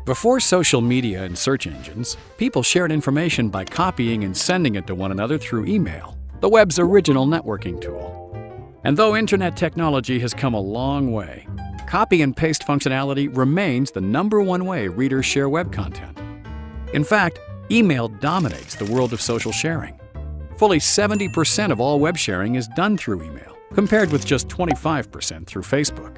Before social media and search engines, people shared information by copying and sending it to one another through email, the web's original networking tool. And though internet technology has come a long way, copy and paste functionality remains the #1 way readers share web content. In fact, email dominates the world of social sharing. Fully 70% of all web sharing is done through email, compared with just 25% through Facebook.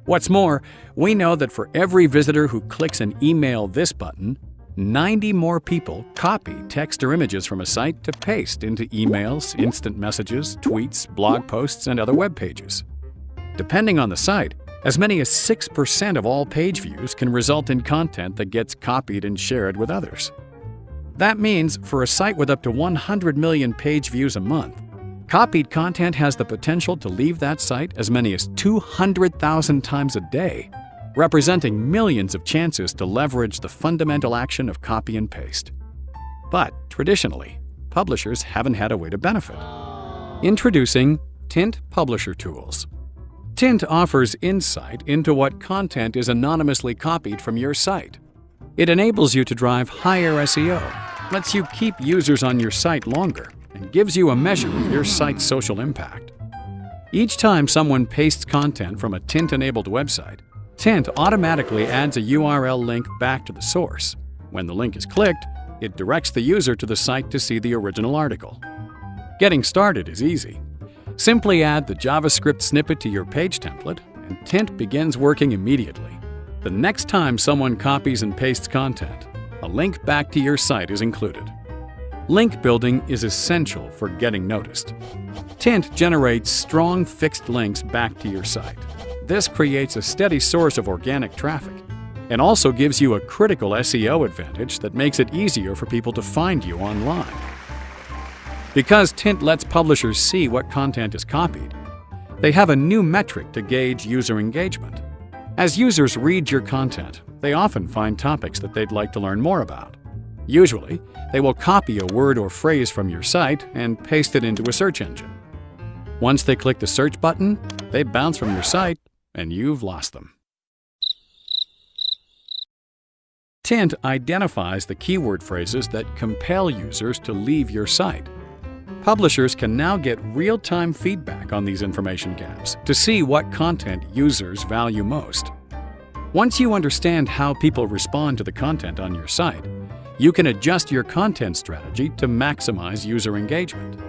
What's more, we know that for every visitor who clicks an Email This button, 90 more people copy text or images from a site to paste into emails, instant messages, tweets, blog posts, and other web pages. Depending on the site, as many as 6% of all page views can result in content that gets copied and shared with others. That means for a site with up to 100 million page views a month, copied content has the potential to leave that site as many as 200,000 times a day, representing millions of chances to leverage the fundamental action of copy and paste. But traditionally, publishers haven't had a way to benefit. Introducing Tint Publisher Tools. Tint offers insight into what content is anonymously copied from your site. It enables you to drive higher SEO, lets you keep users on your site longer, and gives you a measure of your site's social impact. Each time someone pastes content from a Tint-enabled website, Tint automatically adds a URL link back to the source. When the link is clicked, it directs the user to the site to see the original article. Getting started is easy. Simply add the JavaScript snippet to your page template, and Tint begins working immediately. The next time someone copies and pastes content, a link back to your site is included. Link building is essential for getting noticed. Tint generates strong fixed links back to your site. This creates a steady source of organic traffic and also gives you a critical SEO advantage that makes it easier for people to find you online. Because Tint lets publishers see what content is copied, they have a new metric to gauge user engagement. As users read your content, they often find topics that they'd like to learn more about. Usually, they will copy a word or phrase from your site and paste it into a search engine. Once they click the search button, they bounce from your site and you've lost them. Tint identifies the keyword phrases that compel users to leave your site. Publishers can now get real-time feedback on these information gaps to see what content users value most. Once you understand how people respond to the content on your site, you can adjust your content strategy to maximize user engagement.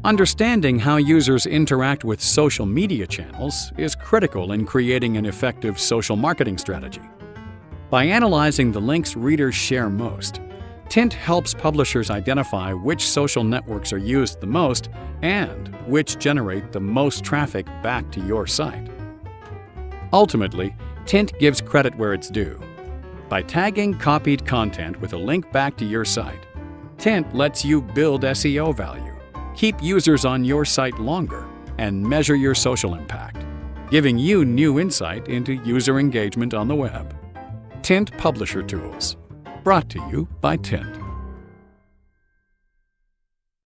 Understanding how users interact with social media channels is critical in creating an effective social marketing strategy. By analyzing the links readers share most, Tint helps publishers identify which social networks are used the most and which generate the most traffic back to your site. Ultimately, Tint gives credit where it's due. By tagging copied content with a link back to your site, Tint lets you build SEO value, keep users on your site longer, and measure your social impact, giving you new insight into user engagement on the web. Tint Publisher Tools, brought to you by Tint.